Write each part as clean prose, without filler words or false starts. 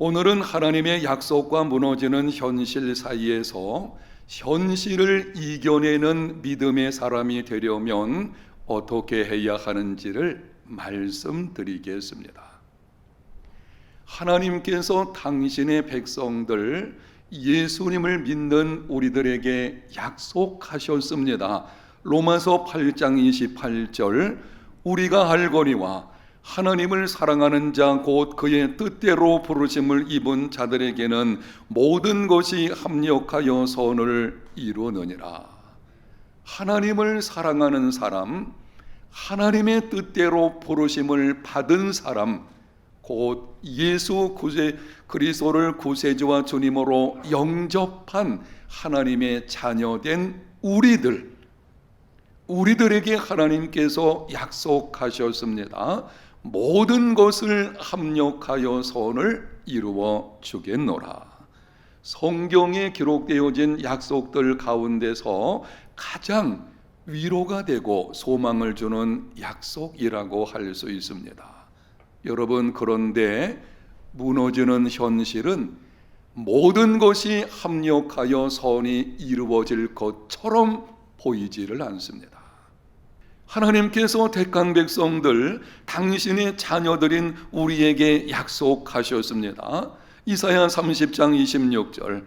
오늘은 하나님의 약속과 무너지는 현실 사이에서 현실을 이겨내는 믿음의 사람이 되려면 어떻게 해야 하는지를 말씀드리겠습니다. 하나님께서 당신의 백성들, 예수님을 믿는 우리들에게 약속하셨습니다. 로마서 8장 28절, 우리가 알거니와 하나님을 사랑하는 자 곧 그의 뜻대로 부르심을 입은 자들에게는 모든 것이 합력하여 선을 이루느니라. 하나님을 사랑하는 사람, 하나님의 뜻대로 부르심을 받은 사람, 곧 예수 그리스도를 구세주와 주님으로 영접한 하나님의 자녀된 우리들에게 하나님께서 약속하셨습니다. 모든 것을 합력하여 선을 이루어 주겠노라. 성경에 기록되어진 약속들 가운데서 가장 위로가 되고 소망을 주는 약속이라고 할 수 있습니다. 여러분, 그런데 무너지는 현실은 모든 것이 합력하여 선이 이루어질 것처럼 보이지를 않습니다. 하나님께서 택한 백성들, 당신의 자녀들인 우리에게 약속하셨습니다. 이사야 30장 26절,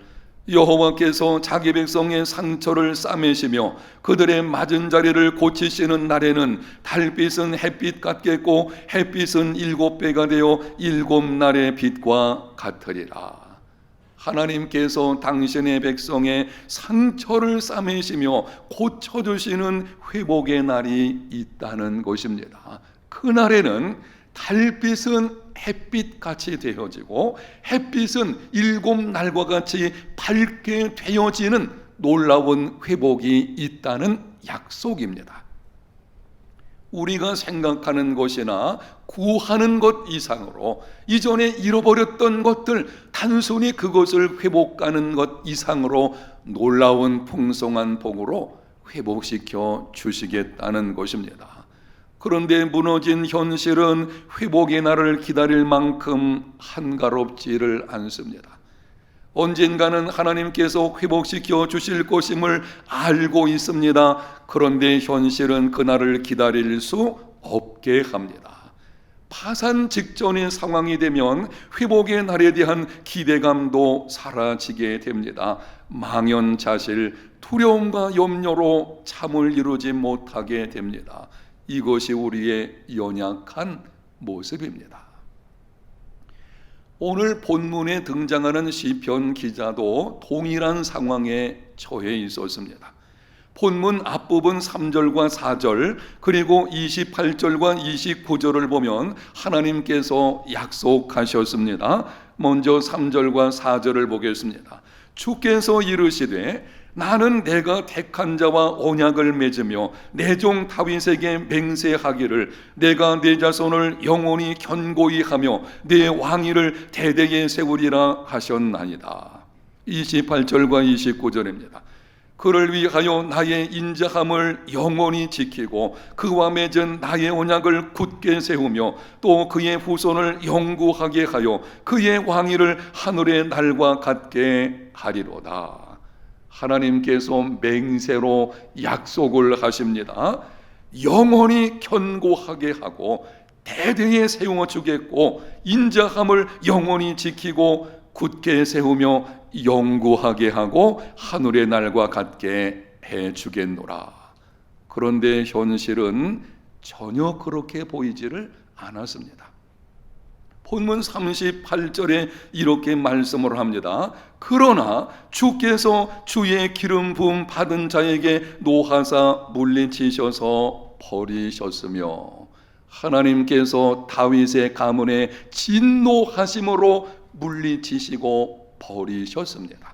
여호와께서 자기 백성의 상처를 싸매시며 그들의 맞은 자리를 고치시는 날에는 달빛은 햇빛 같겠고 햇빛은 7배가 되어 7날의 빛과 같으리라. 하나님께서 당신의 백성의 상처를 싸매시며 고쳐주시는 회복의 날이 있다는 것입니다. 그날에는 달빛은 햇빛같이 되어지고 햇빛은 7날과 같이 밝게 되어지는 놀라운 회복이 있다는 약속입니다. 우리가 생각하는 것이나 구하는 것 이상으로 이전에 잃어버렸던 것들, 단순히 그것을 회복하는 것 이상으로 놀라운 풍성한 복으로 회복시켜 주시겠다는 것입니다. 그런데 무너진 현실은 회복의 날을 기다릴 만큼 한가롭지를 않습니다. 언젠가는 하나님께서 회복시켜 주실 것임을 알고 있습니다. 그런데 현실은 그날을 기다릴 수 없게 합니다. 파산 직전의 상황이 되면 회복의 날에 대한 기대감도 사라지게 됩니다. 망연자실, 두려움과 염려로 잠을 이루지 못하게 됩니다. 이것이 우리의 연약한 모습입니다. 오늘 본문에 등장하는 시편 기자도 동일한 상황에 처해 있었습니다. 본문 앞부분 3절과 4절 그리고 28절과 29절을 보면 하나님께서 약속하셨습니다. 먼저 3절과 4절을 보겠습니다. 주께서 이르시되 나는 내가 택한 자와 언약을 맺으며 내 종 다윗에게 맹세하기를 내가 내 자손을 영원히 견고히 하며 내 왕위를 대대에 세우리라 하셨나이다. 28절과 29절입니다. 그를 위하여 나의 인자함을 영원히 지키고 그와 맺은 나의 언약을 굳게 세우며 또 그의 후손을 영구하게 하여 그의 왕위를 하늘의 날과 같게 하리로다. 하나님께서 맹세로 약속을 하십니다. 영원히 견고하게 하고 대대에 세워 주겠고 인자함을 영원히 지키고 굳게 세우며 영구하게 하고 하늘의 날과 같게 해 주겠노라. 그런데 현실은 전혀 그렇게 보이지를 않았습니다. 본문 38절에 이렇게 말씀을 합니다. 그러나 주께서 주의 기름 부음 받은 자에게 노하사 물리치셔서 버리셨으며 하나님께서 다윗의 가문에 진노하심으로 물리치시고 버리셨습니다.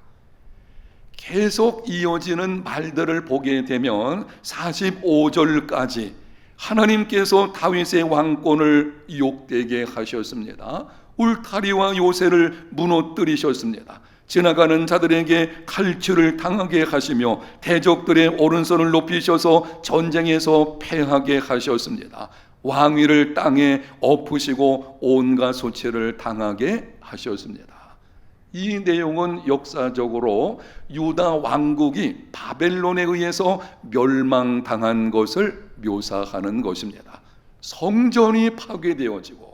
계속 이어지는 말들을 보게 되면 45절까지 하나님께서 다윗의 왕권을 욕되게 하셨습니다. 울타리와 요새를 무너뜨리셨습니다. 지나가는 자들에게 칼질을 당하게 하시며 대적들의 오른손을 높이셔서 전쟁에서 패하게 하셨습니다. 왕위를 땅에 엎으시고 온갖 소치를 당하게 하셨습니다. 이 내용은 역사적으로 유다 왕국이 바벨론에 의해서 멸망당한 것을 묘사하는 것입니다. 성전이 파괴되어지고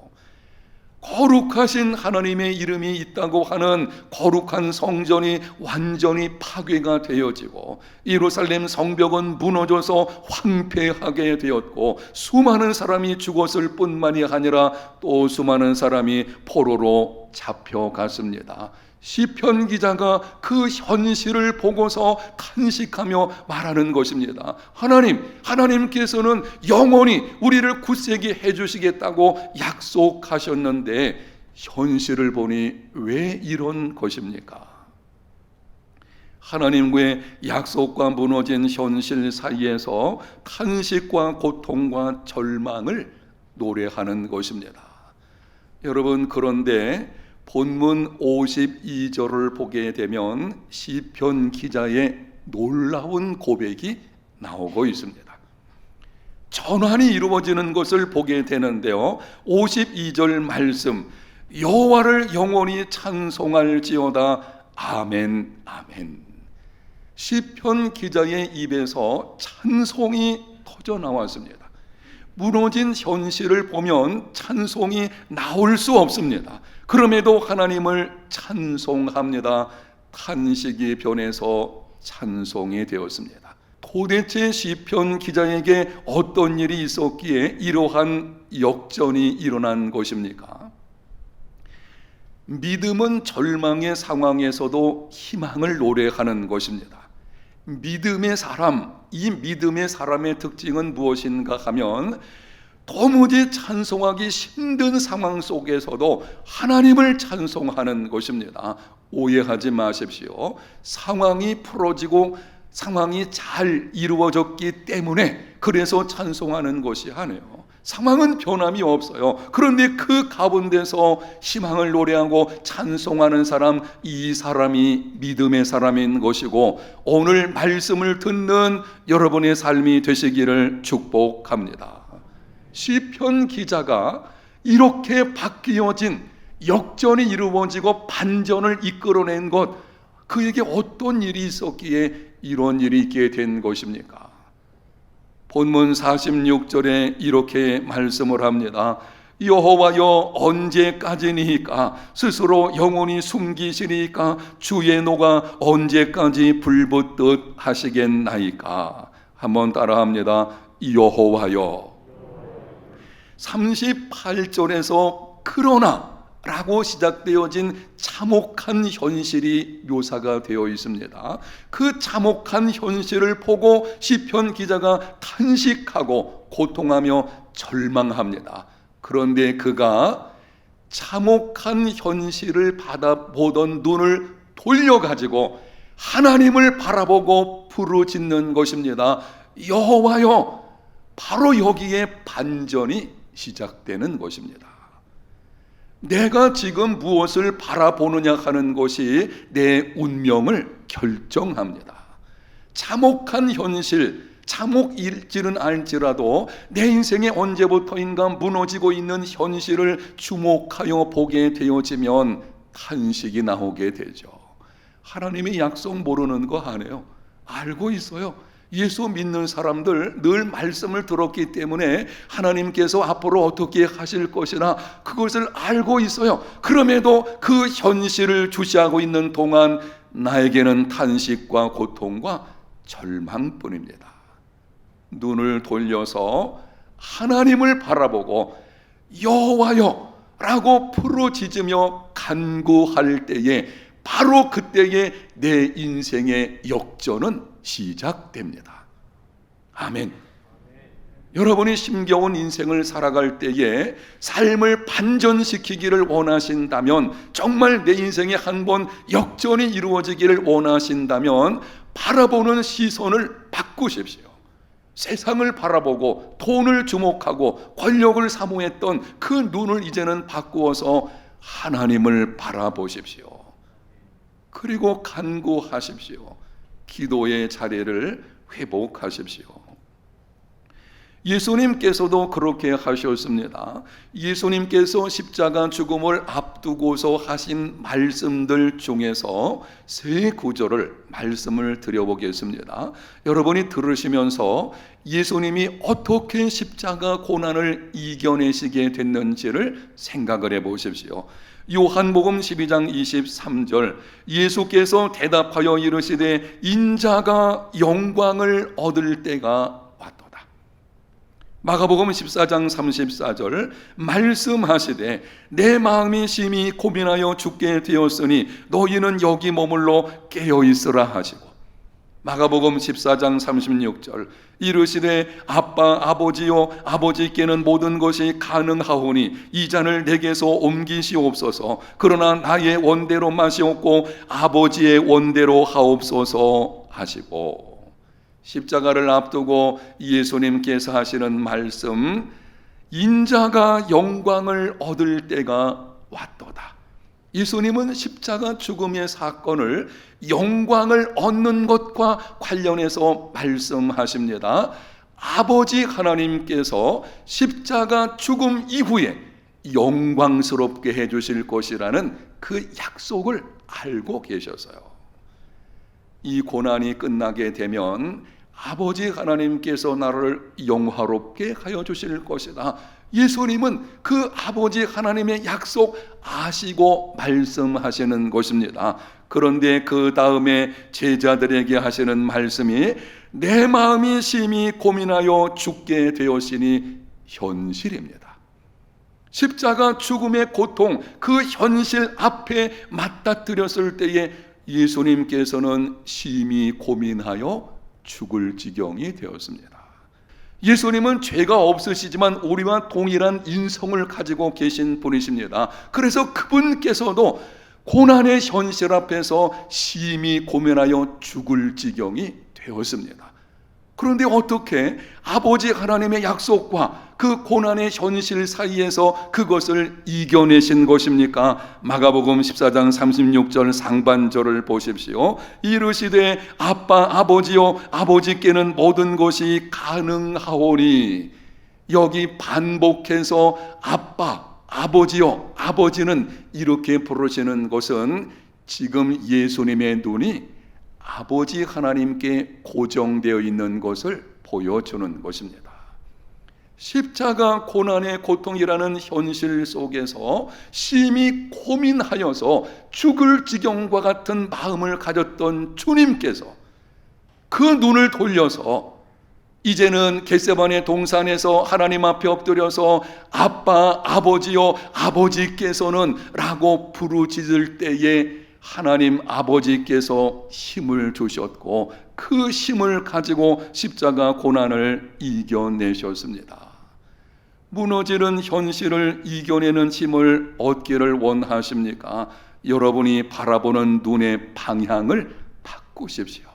거룩하신 하나님의 이름이 있다고 하는 거룩한 성전이 완전히 파괴가 되어지고 예루살렘 성벽은 무너져서 황폐하게 되었고 수많은 사람이 죽었을 뿐만이 아니라 또 수많은 사람이 포로로 잡혀갔습니다. 시편 기자가 그 현실을 보고서 탄식하며 말하는 것입니다. 하나님께서는 영원히 우리를 굳세게 해주시겠다고 약속하셨는데 현실을 보니 왜 이런 것입니까? 하나님과의 약속과 무너진 현실 사이에서 탄식과 고통과 절망을 노래하는 것입니다. 여러분, 그런데 본문 52절을 보게 되면 시편 기자의 놀라운 고백이 나오고 있습니다. 전환이 이루어지는 것을 보게 되는데요, 52절 말씀, 여호와를 영원히 찬송할지어다. 아멘, 아멘. 시편 기자의 입에서 찬송이 터져 나왔습니다. 무너진 현실을 보면 찬송이 나올 수 없습니다. 그럼에도 하나님을 찬송합니다. 탄식이 변해서 찬송이 되었습니다. 도대체 시편 기자에게 어떤 일이 있었기에 이러한 역전이 일어난 것입니까? 믿음은 절망의 상황에서도 희망을 노래하는 것입니다. 믿음의 사람, 이 믿음의 사람의 특징은 무엇인가 하면 도무지 찬송하기 힘든 상황 속에서도 하나님을 찬송하는 것입니다. 오해하지 마십시오. 상황이 풀어지고 상황이 잘 이루어졌기 때문에 그래서 찬송하는 것이 아니에요. 상황은 변함이 없어요. 그런데 그 가운데서 희망을 노래하고 찬송하는 사람, 이 사람이 믿음의 사람인 것이고 오늘 말씀을 듣는 여러분의 삶이 되시기를 축복합니다. 시편 기자가 이렇게 바뀌어진 역전이 이루어지고 반전을 이끌어낸 것, 그에게 어떤 일이 있었기에 이런 일이 있게 된 것입니까? 본문 46절에 이렇게 말씀을 합니다. 여호와여, 언제까지니까 스스로 영원히 숨기시니까 주의 노가 언제까지 불붙듯 하시겠나이까. 한번 따라합니다. 여호와여. 38절에서 그러나 라고 시작되어진 참혹한 현실이 묘사가 되어 있습니다. 그 참혹한 현실을 보고 시편 기자가 탄식하고 고통하며 절망합니다. 그런데 그가 참혹한 현실을 바라보던 눈을 돌려가지고 하나님을 바라보고 부르짖는 것입니다. 여호와여. 바로 여기에 반전이 시작되는 것입니다. 내가 지금 무엇을 바라보느냐 하는 것이 내 운명을 결정합니다. 참혹한 현실, 참혹일지는 알지라도 내 인생에 언제부터인가 무너지고 있는 현실을 주목하여 보게 되어지면 탄식이 나오게 되죠. 하나님의 약속 모르는 거 아니에요. 알고 있어요. 예수 믿는 사람들 늘 말씀을 들었기 때문에 하나님께서 앞으로 어떻게 하실 것이나 그것을 알고 있어요. 그럼에도 그 현실을 주시하고 있는 동안 나에게는 탄식과 고통과 절망뿐입니다. 눈을 돌려서 하나님을 바라보고 여호와여 라고 부르짖으며 간구할 때에 바로 그때에 내 인생의 역전은 시작됩니다. 아멘. 여러분이 힘겨운 인생을 살아갈 때에 삶을 반전시키기를 원하신다면, 정말 내 인생에 한번 역전이 이루어지기를 원하신다면 바라보는 시선을 바꾸십시오. 세상을 바라보고 돈을 주목하고 권력을 사모했던 그 눈을 이제는 바꾸어서 하나님을 바라보십시오. 그리고 간구하십시오. 기도의 자리를 회복하십시오. 예수님께서도 그렇게 하셨습니다. 예수님께서 십자가 죽음을 앞두고서 하신 말씀들 중에서 세 구절을 말씀을 드려보겠습니다. 여러분이 들으시면서 예수님이 어떻게 십자가 고난을 이겨내시게 됐는지를 생각을 해보십시오. 요한복음 12장 23절, 예수께서 대답하여 이르시되 인자가 영광을 얻을 때가 왔도다. 마가복음 14장 34절, 말씀하시되 내 마음이 심히 고민하여 죽게 되었으니 너희는 여기 머물러 깨어있으라 하시고, 마가복음 14장 36절, 이르시되 아버지여, 아버지께는 모든 것이 가능하오니 이 잔을 내게서 옮기시옵소서. 그러나 나의 원대로 마시옵고 아버지의 원대로 하옵소서 하시고, 십자가를 앞두고 예수님께서 하시는 말씀, 인자가 영광을 얻을 때가 왔도다. 예수님은 십자가 죽음의 사건을 영광을 얻는 것과 관련해서 말씀하십니다. 아버지 하나님께서 십자가 죽음 이후에 영광스럽게 해주실 것이라는 그 약속을 알고 계셔서요. 이 고난이 끝나게 되면 아버지 하나님께서 나를 영화롭게 하여 주실 것이다. 예수님은 그 아버지 하나님의 약속 아시고 말씀하시는 것입니다. 그런데 그 다음에 제자들에게 하시는 말씀이 내 마음이 심히 고민하여 죽게 되었으니 현실입니다. 십자가 죽음의 고통, 그 현실 앞에 맞닥뜨렸을 때에 예수님께서는 심히 고민하여 죽을 지경이 되었습니다. 예수님은 죄가 없으시지만 우리와 동일한 인성을 가지고 계신 분이십니다. 그래서 그분께서도 고난의 현실 앞에서 심히 고민하여 죽을 지경이 되었습니다. 그런데 어떻게 아버지 하나님의 약속과 그 고난의 현실 사이에서 그것을 이겨내신 것입니까? 마가복음 14장 36절 상반절을 보십시오. 이르시되 아버지여, 아버지께는 모든 것이 가능하오니. 여기 반복해서 아버지요, 아버지는 이렇게 부르시는 것은 지금 예수님의 눈이 아버지 하나님께 고정되어 있는 것을 보여주는 것입니다. 십자가 고난의 고통이라는 현실 속에서 심히 고민하여서 죽을 지경과 같은 마음을 가졌던 주님께서 그 눈을 돌려서 이제는 겟세마네 동산에서 하나님 앞에 엎드려서 아버지요, 아버지께서는 라고 부르짖을 때에 하나님 아버지께서 힘을 주셨고 그 힘을 가지고 십자가 고난을 이겨내셨습니다. 무너지는 현실을 이겨내는 힘을 얻기를 원하십니까? 여러분이 바라보는 눈의 방향을 바꾸십시오.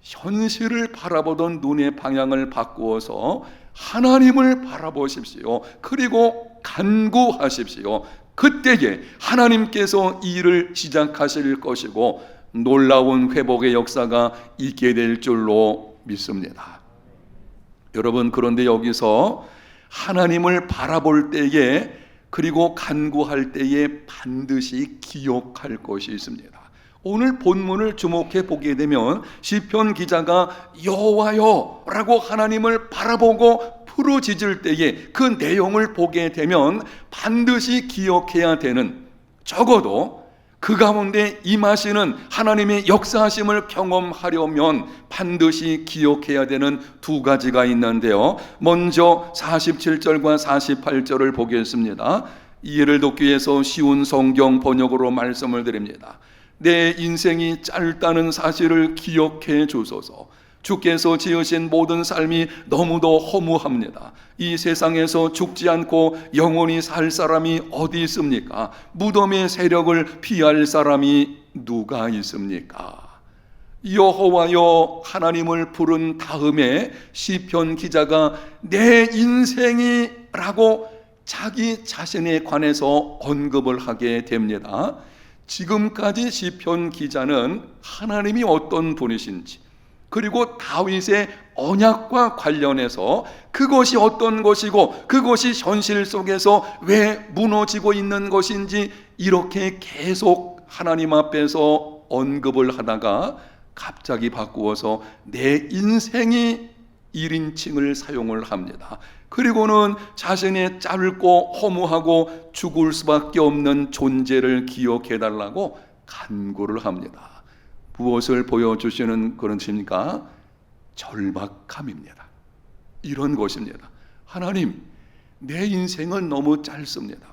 현실을 바라보던 눈의 방향을 바꾸어서 하나님을 바라보십시오. 그리고 간구하십시오. 그때에 하나님께서 이 일을 시작하실 것이고 놀라운 회복의 역사가 있게 될 줄로 믿습니다. 여러분, 그런데 여기서 하나님을 바라볼 때에 그리고 간구할 때에 반드시 기억할 것이 있습니다. 오늘 본문을 주목해 보게 되면 시편 기자가 여호와여 라고 하나님을 바라보고 부르짖을 때에 그 내용을 보게 되면 반드시 기억해야 되는, 적어도 그 가운데 임하시는 하나님의 역사하심을 경험하려면 반드시 기억해야 되는 두 가지가 있는데요. 먼저 47절과 48절을 보겠습니다. 이해를 돕기 위해서 쉬운 성경 번역으로 말씀을 드립니다. 내 인생이 짧다는 사실을 기억해 주소서. 주께서 지으신 모든 삶이 너무도 허무합니다. 이 세상에서 죽지 않고 영원히 살 사람이 어디 있습니까? 무덤의 세력을 피할 사람이 누가 있습니까? 여호와여 하나님을 부른 다음에 시편 기자가 내 인생이 라고 자기 자신에 관해서 언급을 하게 됩니다. 지금까지 시편 기자는 하나님이 어떤 분이신지, 그리고 다윗의 언약과 관련해서 그것이 어떤 것이고 그것이 현실 속에서 왜 무너지고 있는 것인지 이렇게 계속 하나님 앞에서 언급을 하다가 갑자기 바꾸어서 내 인생이 1인칭을 사용을 합니다. 그리고는 자신의 짧고 허무하고 죽을 수밖에 없는 존재를 기억해달라고 간구를 합니다. 무엇을 보여주시는 그런입니까? 절박함입니다. 이런 것입니다. 하나님, 내 인생은 너무 짧습니다.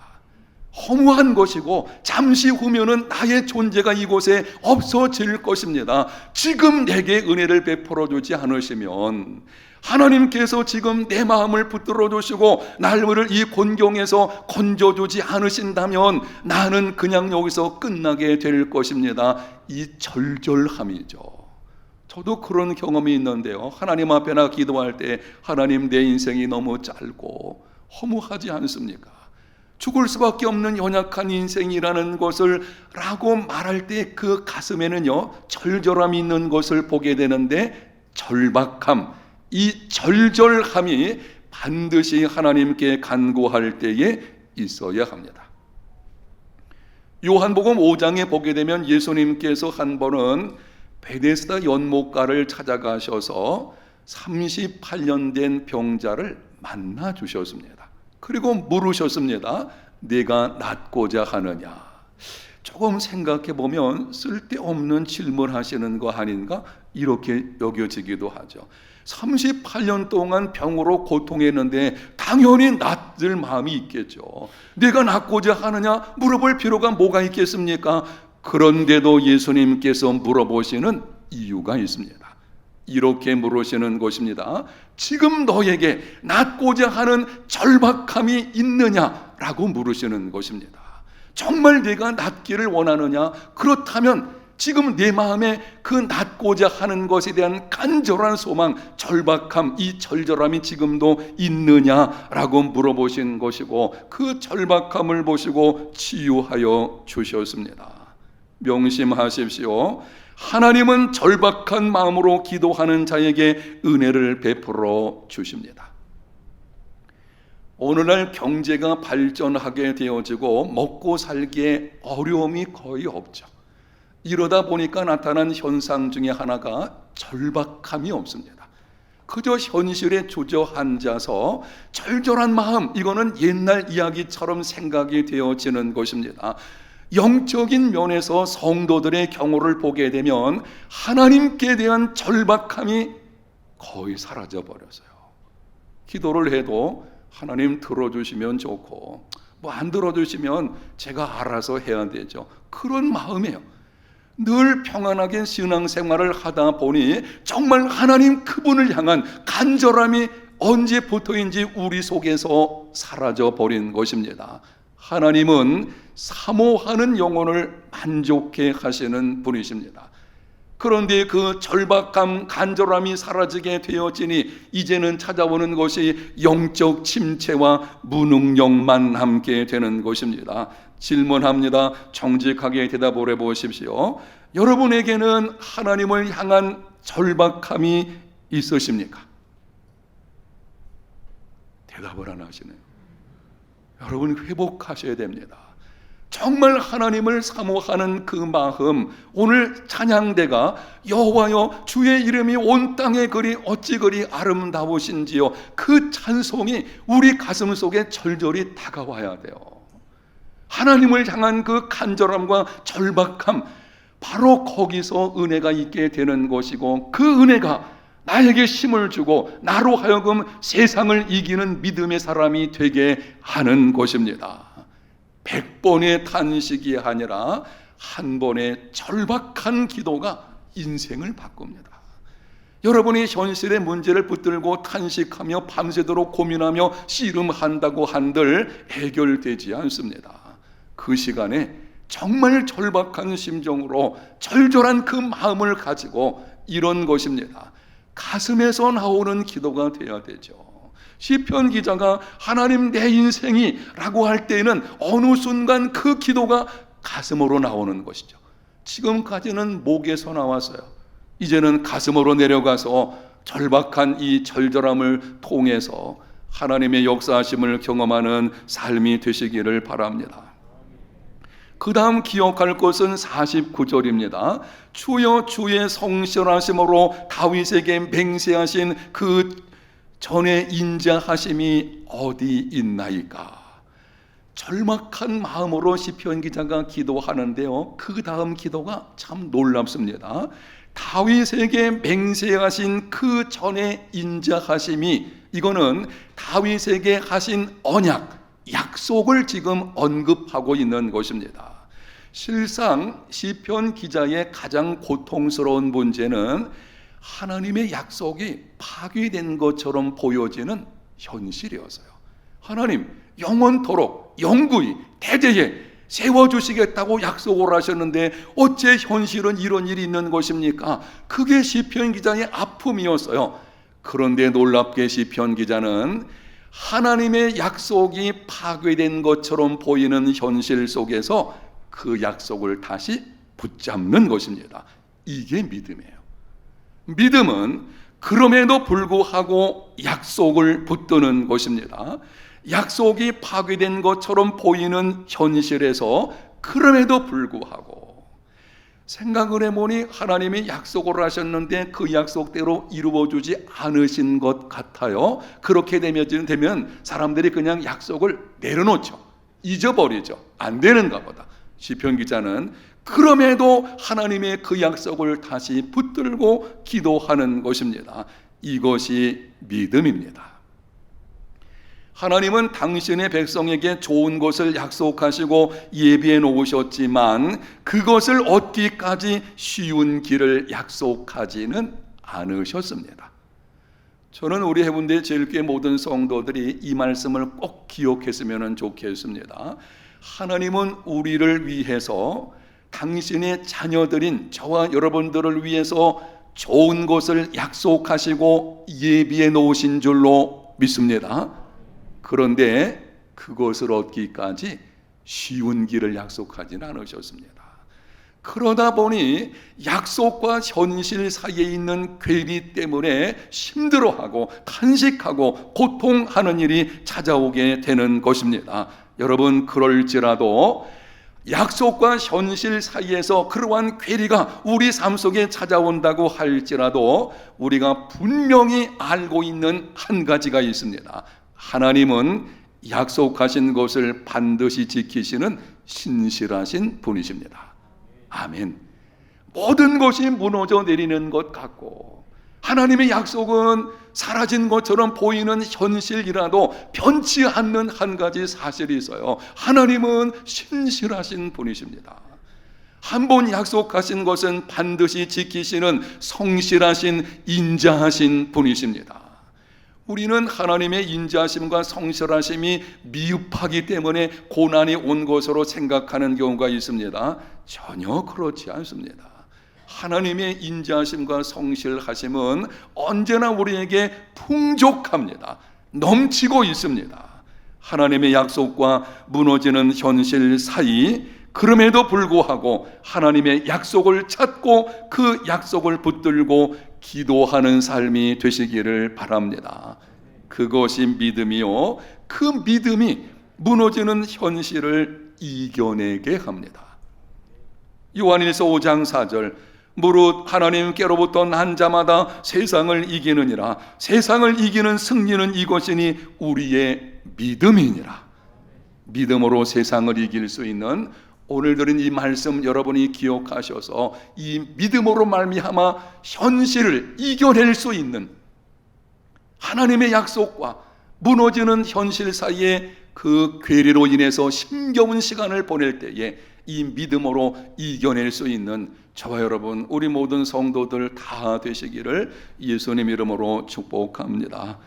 허무한 것이고 잠시 후면은 나의 존재가 이곳에 없어질 것입니다. 지금 내게 은혜를 베풀어 주지 않으시면, 하나님께서 지금 내 마음을 붙들어 주시고 나를 이 곤경에서 건져주지 않으신다면 나는 그냥 여기서 끝나게 될 것입니다. 이 절절함이죠. 저도 그런 경험이 있는데요, 하나님 앞에나 기도할 때 하나님, 내 인생이 너무 짧고 허무하지 않습니까? 죽을 수밖에 없는 연약한 인생이라는 것을 라고 말할 때 그 가슴에는요 절절함이 있는 것을 보게 되는데, 절박함, 이 절절함이 반드시 하나님께 간구할 때에 있어야 합니다. 요한복음 5장에 보게 되면 예수님께서 한 번은 베데스다 연못가를 찾아가셔서 38년 된 병자를 만나 주셨습니다. 그리고 물으셨습니다. 내가 낫고자 하느냐? 조금 생각해 보면 쓸데없는 질문하시는 거 아닌가? 이렇게 여겨지기도 하죠. 38년 동안 병으로 고통했는데 당연히 낫을 마음이 있겠죠. 내가 낫고자 하느냐 물어볼 필요가 뭐가 있겠습니까? 그런데도 예수님께서 물어보시는 이유가 있습니다. 이렇게 물으시는 것입니다. 지금 너에게 낫고자 하는 절박함이 있느냐라고 물으시는 것입니다. 정말 내가 낫기를 원하느냐? 그렇다면 지금 내 마음에 그 낫고자 하는 것에 대한 간절한 소망, 절박함, 이 절절함이 지금도 있느냐라고 물어보신 것이고, 그 절박함을 보시고 치유하여 주셨습니다. 명심하십시오. 하나님은 절박한 마음으로 기도하는 자에게 은혜를 베풀어 주십니다. 오늘날 경제가 발전하게 되어지고 먹고 살기에 어려움이 거의 없죠. 이러다 보니까 나타난 현상 중에 하나가 절박함이 없습니다. 그저 현실에 주저앉아서 절절한 마음, 이거는 옛날 이야기처럼 생각이 되어지는 것입니다. 영적인 면에서 성도들의 경우를 보게 되면 하나님께 대한 절박함이 거의 사라져 버렸어요. 기도를 해도 하나님 들어주시면 좋고 뭐 안 들어주시면 제가 알아서 해야 되죠. 그런 마음이에요. 늘 평안하게 신앙생활을 하다 보니 정말 하나님 그분을 향한 간절함이 언제부터인지 우리 속에서 사라져 버린 것입니다. 하나님은 사모하는 영혼을 만족해 하시는 분이십니다. 그런데 그 절박함, 간절함이 사라지게 되어지니 이제는 찾아오는 것이 영적 침체와 무능력만 함께 되는 것입니다. 질문합니다. 정직하게 대답을 해보십시오. 여러분에게는 하나님을 향한 절박함이 있으십니까? 대답을 안 하시네요. 여러분 회복하셔야 됩니다. 정말 하나님을 사모하는 그 마음, 오늘 찬양대가 여호와여 주의 이름이 온 땅에 그리 어찌 그리 아름다우신지요, 그 찬송이 우리 가슴 속에 절절히 다가와야 돼요. 하나님을 향한 그 간절함과 절박함, 바로 거기서 은혜가 있게 되는 것이고, 그 은혜가 나에게 힘을 주고 나로 하여금 세상을 이기는 믿음의 사람이 되게 하는 것입니다. 100번의 탄식이 아니라 한 번의 절박한 기도가 인생을 바꿉니다. 여러분이 현실의 문제를 붙들고 탄식하며 밤새도록 고민하며 씨름한다고 한들 해결되지 않습니다. 그 시간에 정말 절박한 심정으로 절절한 그 마음을 가지고 이런 것입니다. 가슴에서 나오는 기도가 되어야 되죠. 시편 기자가 하나님 내 인생이 라고 할 때에는 어느 순간 그 기도가 가슴으로 나오는 것이죠. 지금까지는 목에서 나왔어요. 이제는 가슴으로 내려가서 절박한 이 절절함을 통해서 하나님의 역사하심을 경험하는 삶이 되시기를 바랍니다. 그 다음 기억할 것은 49절입니다. 주여 주의 성실하심으로 다윗에게 맹세하신 그 전에 인자하심이 어디 있나이까. 절박한 마음으로 시편 기자가 기도하는데요, 그 다음 기도가 참 놀랍습니다. 다윗에게 맹세하신 그 전에 인자하심이, 이거는 다윗에게 하신 언약, 약속을 지금 언급하고 있는 것입니다. 실상 시편 기자의 가장 고통스러운 문제는 하나님의 약속이 파괴된 것처럼 보여지는 현실이었어요. 하나님 영원토록 영구히 대대에 세워주시겠다고 약속을 하셨는데 어째 현실은 이런 일이 있는 것입니까? 그게 시편 기자의 아픔이었어요. 그런데 놀랍게 시편 기자는 하나님의 약속이 파괴된 것처럼 보이는 현실 속에서 그 약속을 다시 붙잡는 것입니다. 이게 믿음이에요. 믿음은 그럼에도 불구하고 약속을 붙드는 것입니다. 약속이 파괴된 것처럼 보이는 현실에서 그럼에도 불구하고 생각을 해보니 하나님이 약속을 하셨는데 그 약속대로 이루어주지 않으신 것 같아요. 그렇게 되면 사람들이 그냥 약속을 내려놓죠. 잊어버리죠. 안 되는가 보다. 시편 기자는 그럼에도 하나님의 그 약속을 다시 붙들고 기도하는 것입니다. 이것이 믿음입니다. 하나님은 당신의 백성에게 좋은 것을 약속하시고 예비해 놓으셨지만 그것을 얻기까지 쉬운 길을 약속하지는 않으셨습니다. 저는 우리 해운대 제일교회 모든 성도들이 이 말씀을 꼭 기억했으면 좋겠습니다. 하나님은 우리를 위해서 당신의 자녀들인 저와 여러분들을 위해서 좋은 것을 약속하시고 예비해 놓으신 줄로 믿습니다. 그런데 그것을 얻기까지 쉬운 길을 약속하지는 않으셨습니다. 그러다 보니 약속과 현실 사이에 있는 괴리 때문에 힘들어하고 탄식하고 고통하는 일이 찾아오게 되는 것입니다. 여러분, 그럴지라도 약속과 현실 사이에서 그러한 괴리가 우리 삶 속에 찾아온다고 할지라도 우리가 분명히 알고 있는 한 가지가 있습니다. 하나님은 약속하신 것을 반드시 지키시는 신실하신 분이십니다. 아멘. 모든 것이 무너져 내리는 것 같고 하나님의 약속은 사라진 것처럼 보이는 현실이라도 변치 않는 한 가지 사실이 있어요. 하나님은 신실하신 분이십니다. 한 번 약속하신 것은 반드시 지키시는 성실하신 인자하신 분이십니다. 우리는 하나님의 인자하심과 성실하심이 미흡하기 때문에 고난이 온 것으로 생각하는 경우가 있습니다. 전혀 그렇지 않습니다. 하나님의 인자하심과 성실하심은 언제나 우리에게 풍족합니다. 넘치고 있습니다. 하나님의 약속과 무너지는 현실 사이, 그럼에도 불구하고 하나님의 약속을 찾고 그 약속을 붙들고 기도하는 삶이 되시기를 바랍니다. 그것이 믿음이요, 그 믿음이 무너지는 현실을 이겨내게 합니다. 요한일서 5장 4절, 무릇 하나님께로부터 난 자마다 세상을 이기느니라. 세상을 이기는 승리는 이것이니 우리의 믿음이니라. 믿음으로 세상을 이길 수 있는 오늘 들은 이 말씀 여러분이 기억하셔서 이 믿음으로 말미암아 현실을 이겨낼 수 있는, 하나님의 약속과 무너지는 현실 사이에 그 괴리로 인해서 힘겨운 시간을 보낼 때에 이 믿음으로 이겨낼 수 있는 저와 여러분, 우리 모든 성도들 다 되시기를 예수님 이름으로 축복합니다.